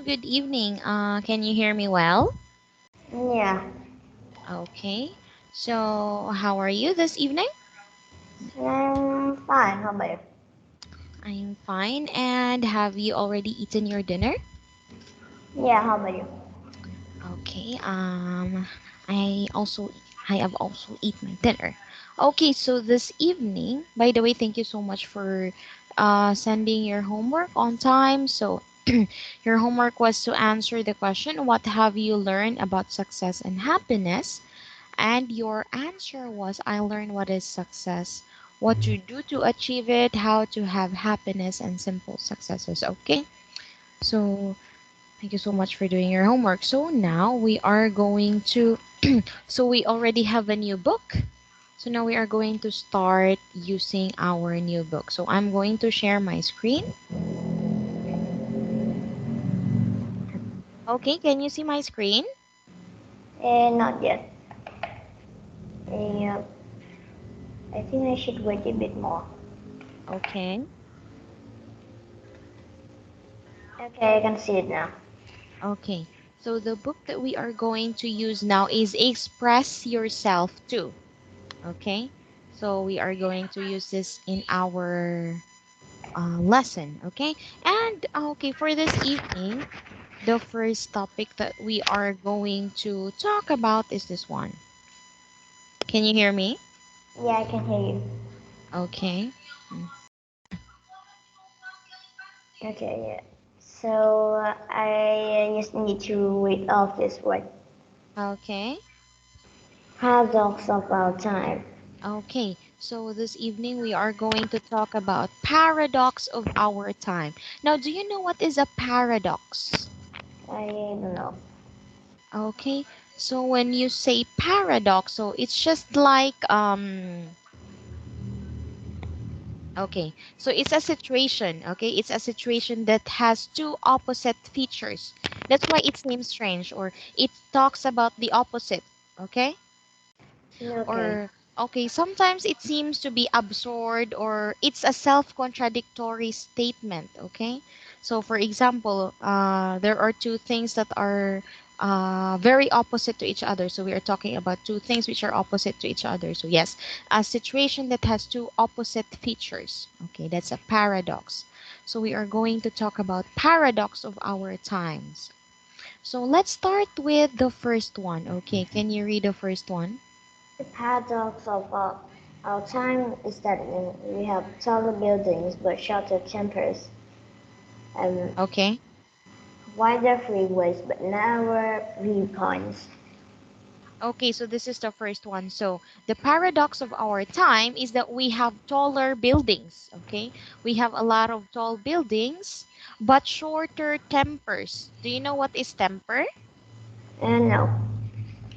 Good evening. Can you hear me well? Yeah, Okay. So, how are you this evening? I'm fine. How about you? I'm fine. And have you already eaten your dinner? Yeah, how about you? Okay. I also I have also eaten my dinner. Okay. So this evening, by the way, thank you so much for sending your homework on time. So your homework was to answer the question, what have you learned about success and happiness? And your answer was, I learned what is success, what to do to achieve it, how to have happiness, and simple successes. Okay, so thank you so much for doing your homework. So now we are going to, so we already have a new book. So now we are going to start using our new book. So I'm going to share my screen. Okay, can you see my screen? Not yet. Uh, I think I should wait a bit more. Okay. Okay, I can see it now. Okay. So the book that we are going to use now is Express Yourself Too. Okay, so we are going to use this in our lesson. Okay, and okay, for this evening, the first topic that we are going to talk about is this one. Can you hear me? Yeah, I can hear you. Okay. Okay, yeah. So I just need to read off this word. Okay. Paradox of our time. Okay, so this evening we are going to talk about paradox of our time. Now, do you know what is a paradox? I don't know. Okay, so when you say paradox, so it's just like okay, so it's a situation, okay? It's a situation that has two opposite features. That's why it seems strange, or it talks about the opposite, okay? Okay. Or, okay, sometimes it seems to be absurd, or it's a self contradictory statement, okay? So, for example, there are two things that are very opposite to each other. So, we are talking about two things which are opposite to each other. So, yes, a situation that has two opposite features, okay, that's a paradox. So, we are going to talk about paradox of our times. So, let's start with the first one, okay? Can you read the first one? The paradox of our time is that we have taller buildings but shorter tempers, and Okay. wider freeways but narrower viewpoints. Okay, so this is the first one. So the paradox of our time is that we have taller buildings. Okay, we have a lot of tall buildings, but shorter tempers. Do you know what is temper? And no.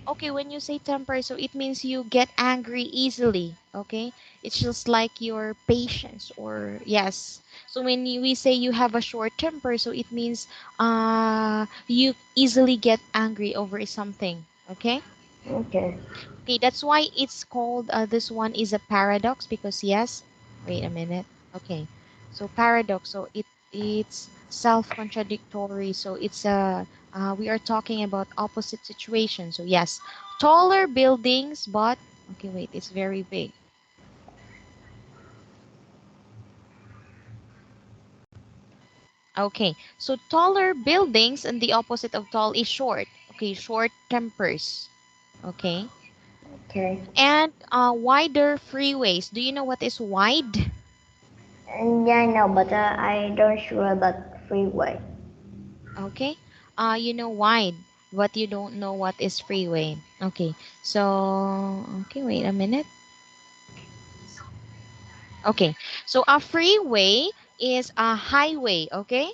Okay, when you say temper, so it means you get angry easily. Okay, it's just like your patience, or yes. So when we say you have a short temper, so it means you easily get angry over something. Okay. Okay. Okay, that's why it's called this one is a paradox because yes, wait a minute. Okay. So paradox, so it's self-contradictory. So it's a we are talking about opposite situations. So yes, taller buildings, but okay, wait, it's very big. Okay. So taller buildings and the opposite of tall is short. Okay, short tempers. Okay. Okay. And wider freeways. Do you know what is wide? And yeah, I know, but I don't sure about freeway. Okay. You know wide, but you don't know what is freeway. Okay. So, okay, wait a minute. Okay. So a freeway is a highway, okay?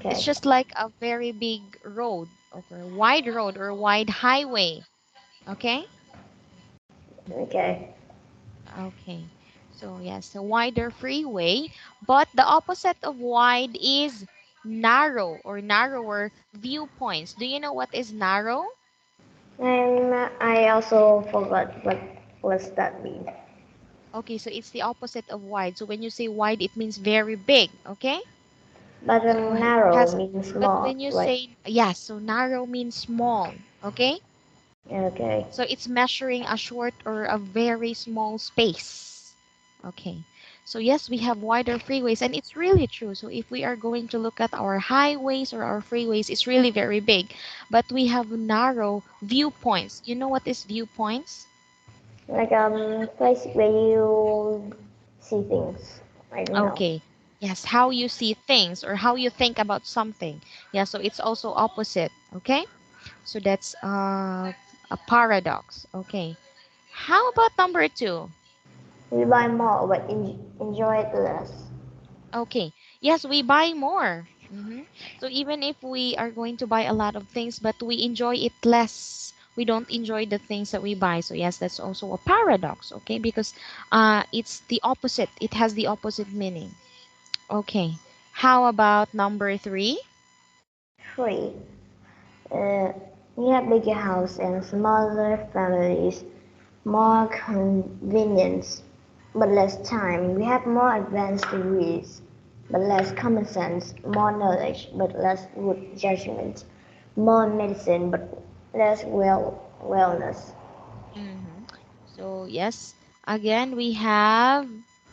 It's Okay. just like a very big road, okay? Wide road or wide highway, okay? Okay. Okay. So, yes, a wider freeway, but the opposite of wide is narrow or narrower viewpoints. Do you know what is narrow? And I also forgot what's that mean. Okay, so it's the opposite of wide. So when you say wide, it means very big, okay? But So it narrow has, means but when small, you right? say, yes, so narrow means small, okay? Okay. So it's measuring a short or a very small space. Okay. So yes, we have wider freeways and it's really true. So if we are going to look at our highways or our freeways, it's really very big. But we have narrow viewpoints. You know what is viewpoints? Like place where you see things. I don't know. Okay. Yes, how you see things or how you think about something. Yeah, so it's also opposite. Okay. So that's a paradox. Okay. How about number two? We buy more but enjoy it less. Okay. Yes, we buy more. So even if we are going to buy a lot of things, but we enjoy it less, we don't enjoy the things that we buy. So yes, that's also a paradox. Okay, because it's the opposite. It has the opposite meaning. Okay. How about number three? Free. Uh, we have bigger house and smaller families, more convenience, but less time. We have more advanced degrees, but less common sense, more knowledge, but less good judgment, more medicine, but less wellness. Mm-hmm. So yes, again we have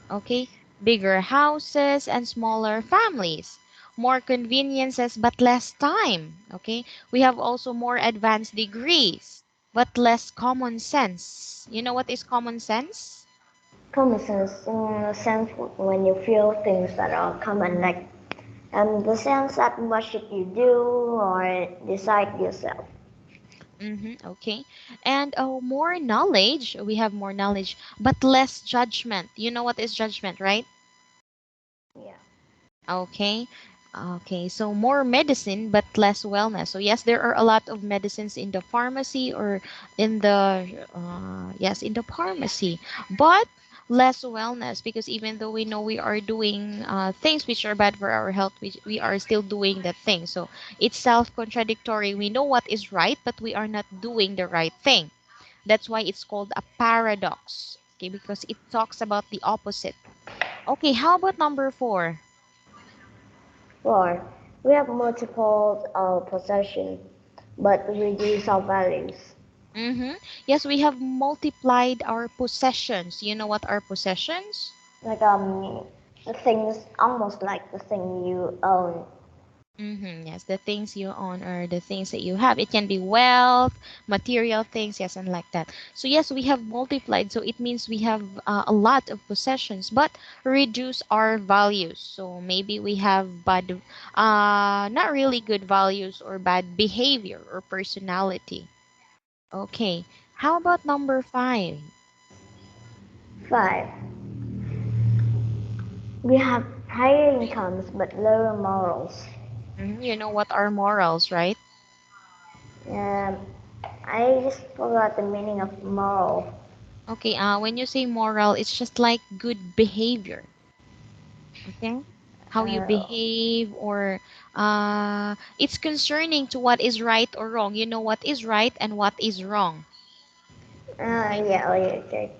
okay, bigger houses and smaller families, more conveniences but less time. Okay, we have also more advanced degrees but less common sense. You know what is common sense? Common sense in the sense when you feel things that are common, like the sense that what should you do or decide yourself. Okay, and more knowledge. We have more knowledge but less judgment. You know what is judgment, right? Yeah. Okay. Okay. So more medicine but less wellness. So yes, there are a lot of medicines in the pharmacy or in the yes, in the pharmacy, but less wellness because even though we know we are doing things which are bad for our health, we are still doing that thing. So it's self-contradictory. We know what is right, but we are not doing the right thing. That's why it's called a paradox. Okay, because it talks about the opposite. Okay, how about number four? 4. We have multiple possessions, but reduce our values. Mm-hmm. Yes, we have multiplied our possessions. You know what are possessions? Like the things almost like the thing you own. Mm-hmm. Yes, the things you own or the things that you have. It can be wealth, material things, yes, and like that. So yes, we have multiplied. So it means we have a lot of possessions, but reduce our values. So maybe we have bad, not really good values or bad behavior or personality. Okay. How about number five? 5. We have higher incomes but lower morals. You know what are morals, right? Um, I just forgot the meaning of moral. Okay, when you say moral, it's just like good behavior, okay? How you Uh, behave or it's concerning to what is right or wrong. You know what is right and what is wrong. Okay. yeah, oh, yeah, okay.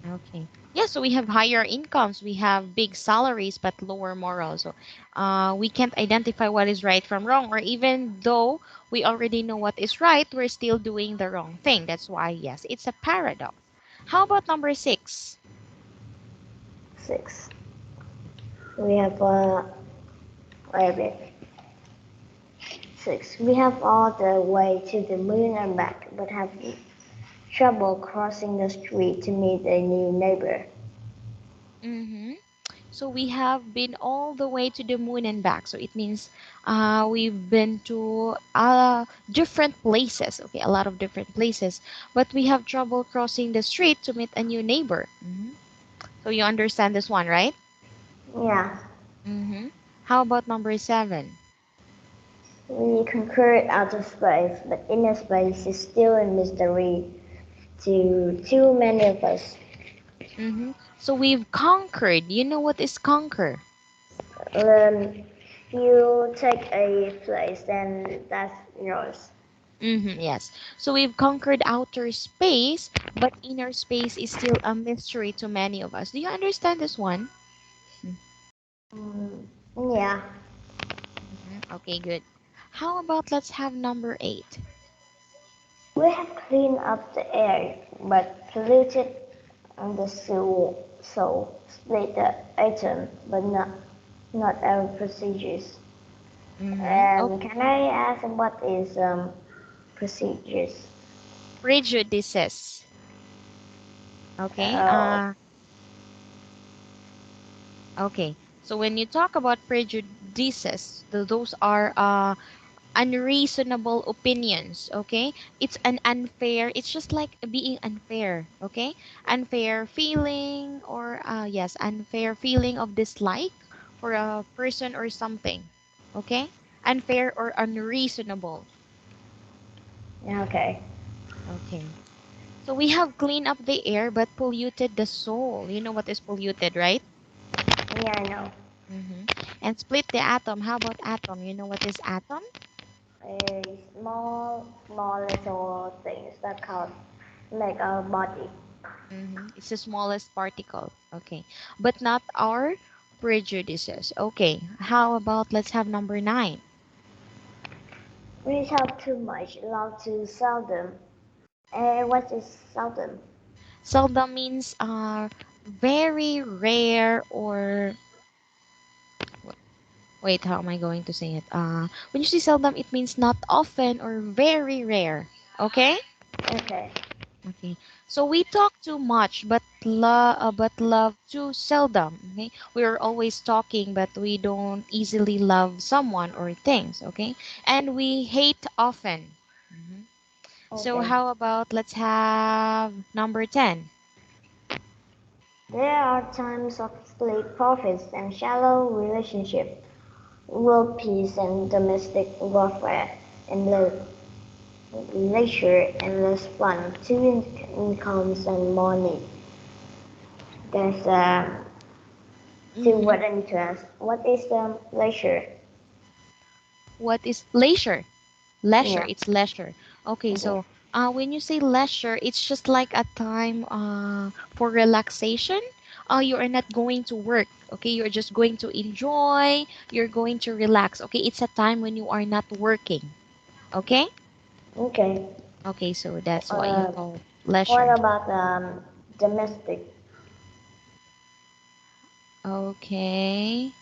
Okay. Yeah, so we have higher incomes, we have big salaries, but lower morals. So we can't identify what is right from wrong, or even though we already know what is right, we're still doing the wrong thing. That's why, yes, it's a paradox. How about number six? 6. We have wait a bit. 6. We have all the way to the moon and back, but have trouble crossing the street to meet a new neighbor. Mm-hmm. So we have been all the way to the moon and back. So it means we've been to different places. Okay, a lot of different places. But we have trouble crossing the street to meet a new neighbor. So you understand this one, right? Yeah, Mm-hmm. How about number seven? we conquered outer space, but inner space is still a mystery to too many of us. Mm-hmm. So we've conquered. You know what is conquer? You take a place, then that's yours. Yes. So we've conquered outer space, but inner space is still a mystery to many of us. Do you understand this one? Mm, yeah, Okay, good. How about let's have number 8? We have cleaned up the air, but polluted the soul, split the atom, but not our procedures. Mm-hmm. Oh, Can I ask what is procedures? prejudices. Okay. Oh, Okay. So when you talk about prejudices, those are unreasonable opinions. Okay, it's an unfair. It's just like being unfair. Okay, unfair feeling or yes, unfair feeling of dislike for a person or something. Okay, unfair or unreasonable. okay. Okay. So we have cleaned up the air but polluted the soul. You know what is polluted, right? Yeah, I know. Mm-hmm. And split the atom. How about atom? You know what is atom? A small little things that can make our body. Mm-hmm. It's the smallest particle. Okay. But not our prejudices. Okay. How about let's have number 9? We talk too much, love too seldom. What is seldom? Seldom means very rare or wait, how am I going to say it? When you say seldom, it means not often or very rare. Okay? Okay, Okay. So we talk too much, but love too seldom. Okay. We're always talking, but we don't easily love someone or things. Okay. And we hate often. Mhm. So okay. how about let's have number 10. There are times of split profits and shallow relationship, world peace and domestic warfare, and leisure and less fun, two incomes and more need. There's two Mm-hmm. what I need to ask. What is leisure? What is leisure? Leisure, Yeah. it's leisure. Okay, Okay. so when you say leisure, it's just like a time for relaxation. You are not going to work. Okay, you're just going to enjoy. You're going to relax. Okay, it's a time when you are not working. Okay. Okay. Okay, so that's what you Uh, call what leisure. about domestic? Okay,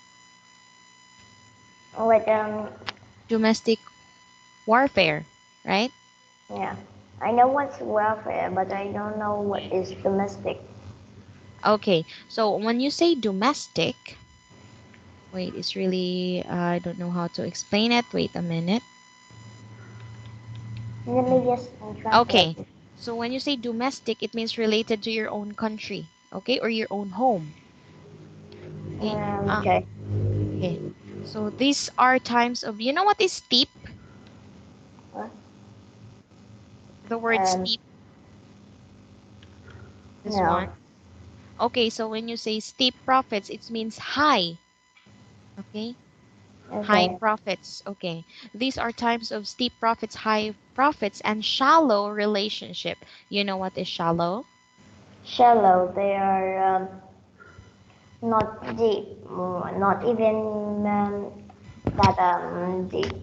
Wait, domestic warfare, right? yeah. I know what's welfare, but I don't know what is domestic. Okay, so when you say domestic, wait, it's really I don't know how to explain it. Wait a minute. Let me Mhm. just translate Okay. it. So when you say domestic, it means related to your own country, okay, or your own home. Okay. Okay. Okay. So these are times of you know what is steep? Uh, The word Um, steep, this no. one. Okay, so when you say steep profits, it means high. Okay. High Okay. profits. Okay. These are times of steep profits, high profits, and shallow relationship. You know what is shallow? Shallow. They are not deep. Not even that deep.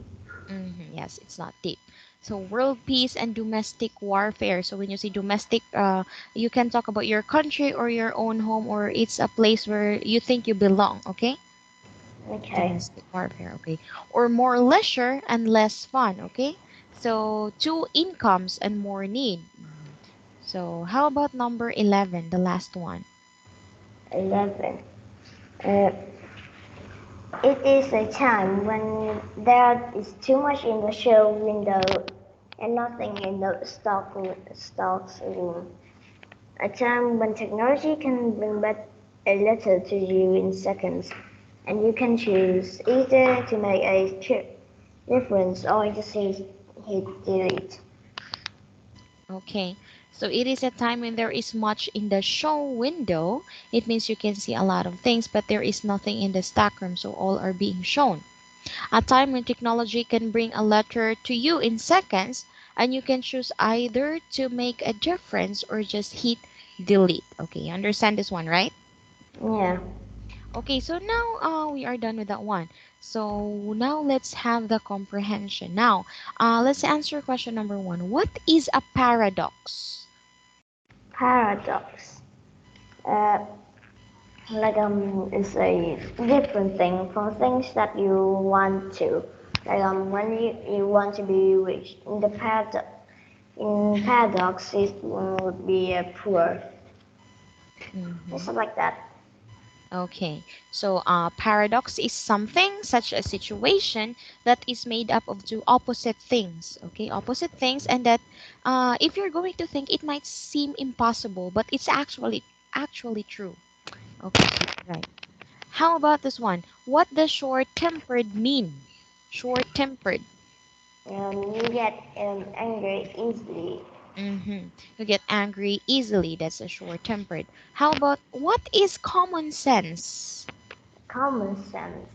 Yes, it's not deep. So world peace and domestic warfare. So when you say domestic, you can talk about your country or your own home, or it's a place where you think you belong. Okay, Okay. domestic warfare. Okay, or more leisure and less fun. Okay, so two incomes and more need. So how about number 11, the last one? 11. Uh, it is a time when there is too much in the show window and nothing in the stocks room. A time when technology can bring back a letter to you in seconds, and you can choose either to make a difference or just hit delete. Okay, so it is a time when there is much in the show window. It means you can see a lot of things, but there is nothing in the stock room, so all are being shown. A time when technology can bring a letter to you in seconds, and you can choose either to make a difference or just hit delete. Okay, you understand this one, right? Yeah. Okay, so now we are done with that one. So now let's have the comprehension. Now, let's answer question number one. What is a paradox? Paradox. Uh, is a different thing from things that you want to. When you want to be rich, in paradox it would be poor. It's Mm-hmm. like that. Okay, so paradox is something such a situation that is made up of two opposite things. Okay, opposite things, and that if you're going to think, it might seem impossible, but it's actually true. Okay, right. How about this one? What does short-tempered mean? Short-tempered. You get angry easily. Mm-hmm. You get angry easily. That's a short-tempered. How about what is common sense? Common sense.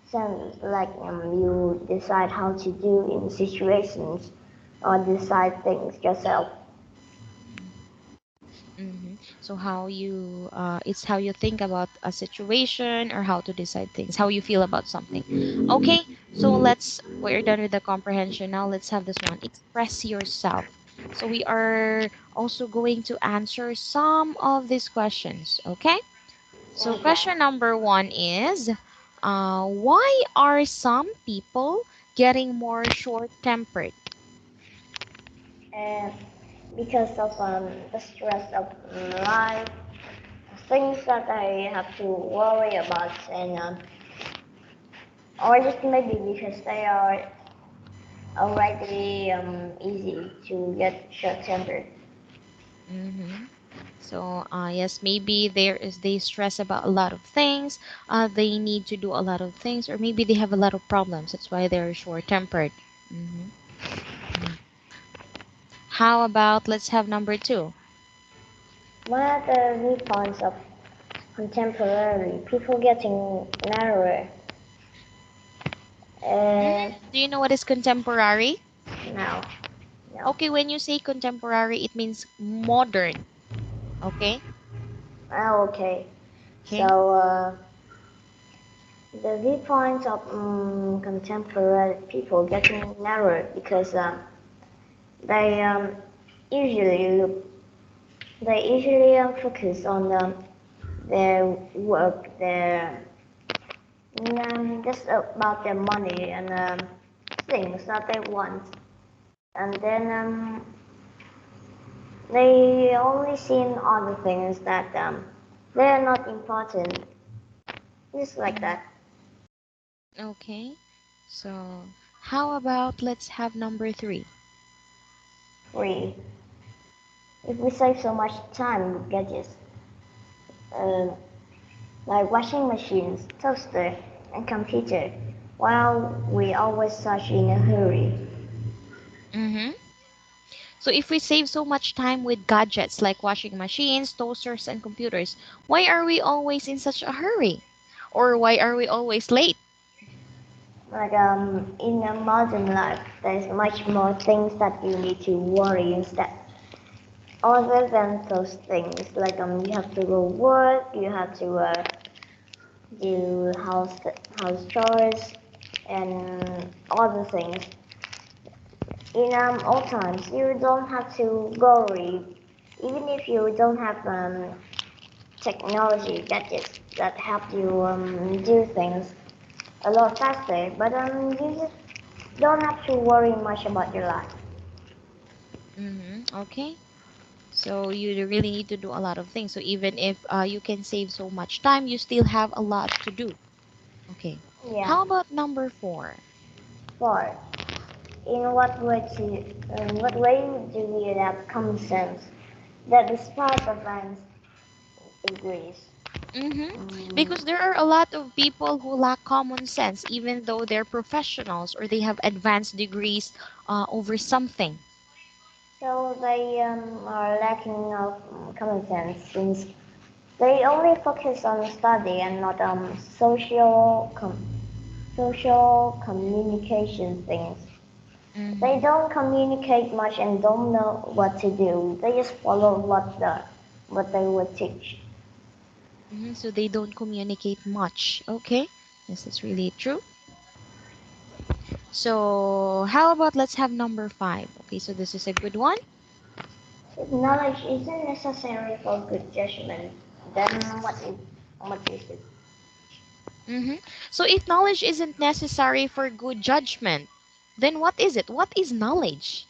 Sense like you decide how to do in situations or decide things yourself. Mm-hmm. So how you it's how you think about a situation or how to decide things, how you feel about something. Okay, so we're done with the comprehension. Now let's have this one. Express yourself. So we are also going to answer some of these questions. Okay. So Okay. question number one is, why are some people getting more short-tempered? And because of the stress of life, things that I have to worry about, and or just maybe because they are already easy to get short-tempered. Mm-hmm. So, yes, maybe they stress about a lot of things. They need to do a lot of things, or maybe they have a lot of problems. That's why they're short-tempered. Mm-hmm. Mm. How about let's have number two. One of the viewpoints of contemporary people getting narrower, Mm, and do you know what is contemporary? now, no. Okay, when you say contemporary, it means modern. Okay. Okay. Okay. So the viewpoints of contemporary people getting narrower because they usually look they usually focus on their work, their just about their money and things that they want, and then they only see in other things that they are not important, just like Mm, that. okay. So, how about let's have number three. Free. If we save so much time with gadgets, uh, like washing machines, toaster, and computer, while we always such in a hurry. Mm-hmm. So if we save so much time with gadgets like washing machines, toasters, and computers, why are we always in such a hurry? Or why are we always late? Like in a modern life, there's much more things that you need to worry instead. Other than those things, like you have to go work, you have to do house chores, and other things. In old times, you don't have to worry, even if you don't have technology gadgets that help you do things a lot faster, but you just don't have to worry much about your life. Mm-hmm. Okay. So you really need to do a lot of things. So even if you can save so much time, you still have a lot to do. Okay. Yeah. How about number four? Four. In what way do we adapt common sense that despite advanced degrees? Mm-hmm. Mm, Because there are a lot of people who lack common sense, even though they're professionals or they have advanced degrees over something. so they are lacking of common sense since they only focus on study and not social communication things. They Mm-hmm. don't communicate much and don't know what to do. They just follow what they would teach. So they don't communicate much. Okay. Yes, that's really true. So how about let's have number five? Okay, so this is a good one. If knowledge isn't necessary for good judgment, then what is it? Mm-hmm. So if knowledge isn't necessary for good judgment, then what is it? What is knowledge?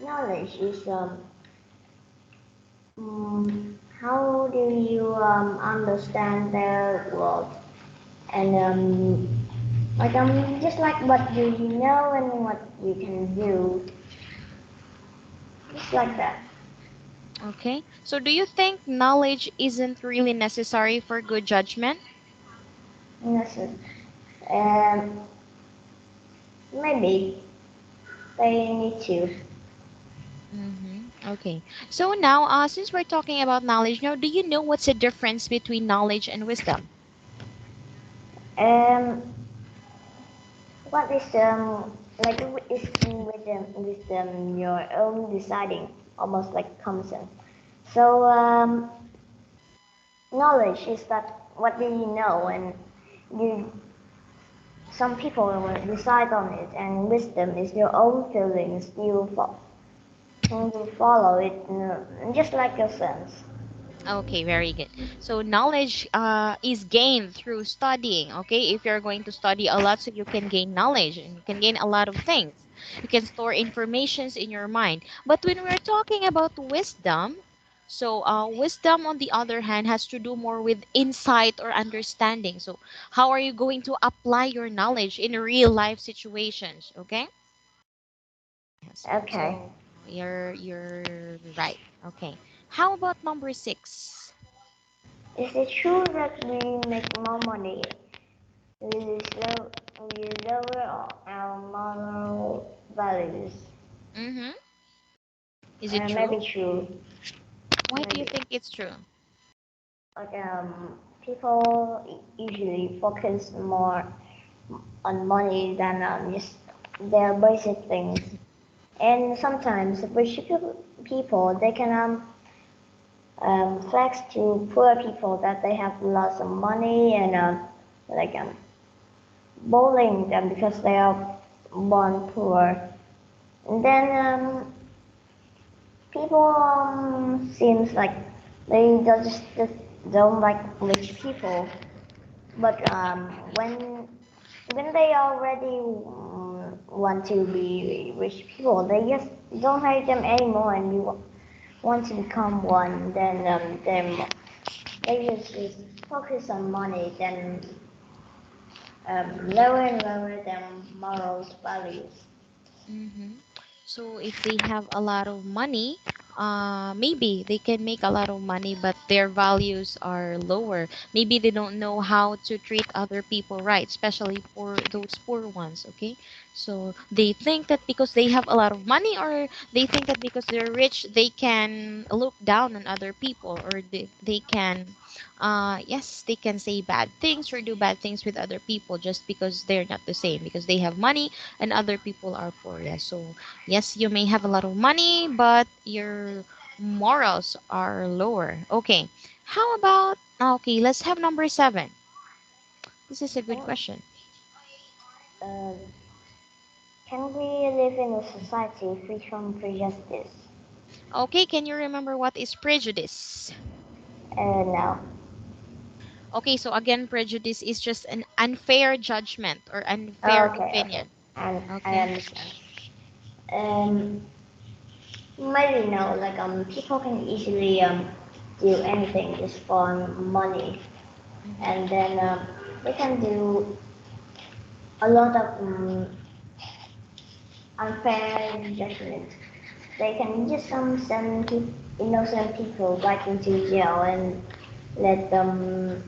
Knowledge is how do you understand the world and just like what do you know and what you can do, just like that. Okay. So do you think knowledge isn't really necessary for good judgment? Yes, um, maybe they need to. Okay. So now, since we're talking about knowledge, now do you know what's the difference between knowledge and wisdom? Um, what is like is with your own deciding, almost like common sense. So knowledge is that what do you know, and you some people will decide on it, and wisdom is your own feelings. You follow it just like your sense. Okay, very good. So knowledge is gained through studying. Okay, if you're going to study a lot, so you can gain knowledge and you can gain a lot of things. You can store informations in your mind. But when we're talking about wisdom, so wisdom on the other hand has to do more with insight or understanding. So how are you going to apply your knowledge in real life situations? Okay. Yes. Okay. So you're right. Okay. How about number six? Is it true that we make more money? We slow, we lower our moral values. Mm-hmm. Is it true? Maybe true. Why do you Maybe think it's true? like people usually focus more on money than just their basic things. And sometimes rich people they can flex to poor people that they have lots of money and like bullying them because they are born poor. And then people seems like they just don't like rich people, but when they already want to be rich people, they just don't hate them anymore, and you want to become one. Then they just focus on money, then lower and lower their morals values. Mm-hmm. So if they have a lot of money, maybe they can make a lot of money, but their values are lower. Maybe they don't know how to treat other people right, especially for those poor ones. Okay, so they think that because they have a lot of money, or they think that because they're rich, they can look down on other people, or they can, yes, they can say bad things or do bad things with other people just because they're not the same, because they have money and other people are poor. Yeah. So yes, you may have a lot of money, but your morals are lower. Okay. How about okay, let's have number seven. This is a good Can, question. uh, can we live in a society free from prejudice? Okay, can you remember what is prejudice? No. Okay, so again, prejudice is just an unfair judgment or unfair Okay, okay. opinion. I Okay. understand. Um, maybe no. Like people can easily do anything just for money, Mm-hmm. and then they can do a lot of unfair judgment. They can just send innocent people right into jail and let the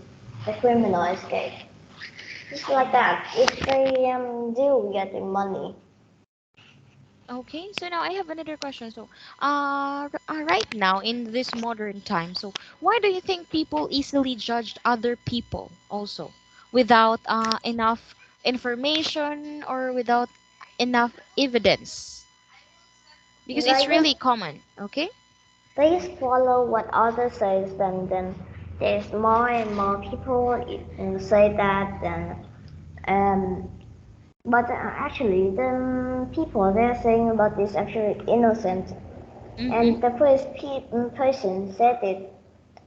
criminal escape. Just like that. If they do get the money. Okay, so now I have another question. So, right now in this modern time, so why do you think people easily judge other people also without enough information or without enough evidence? Because it's They really just common. Okay. they just follow what others says, then There's more and more people say that, um, but actually the people they're saying about this actually innocent. Mm-hmm. And the person said it.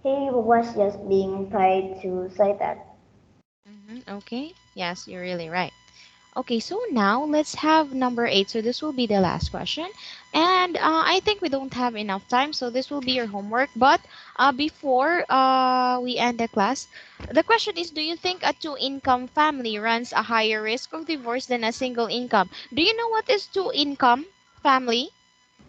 He was just being paid to say that. Mm-hmm. Okay. Yes, you're really right. Okay, so now let's have number 8. So this will be the last question. And I think we don't have enough time, so this will be your homework. But before we end the class, the question is, do you think a two-income family runs a higher risk of divorce than a single income? Do you know what is two-income family?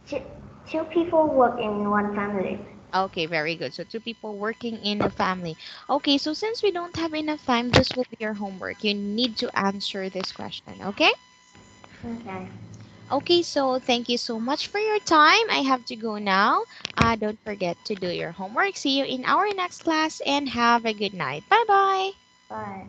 Two, two people work in one family. Okay, very good. So two people working in a family. Okay, so since we don't have enough time, this will be your homework. You need to answer this question, okay? Okay. Okay, so thank you so much for your time. I have to go now. Don't forget to do your homework. See you in our next class and have a good night. Bye bye. Bye.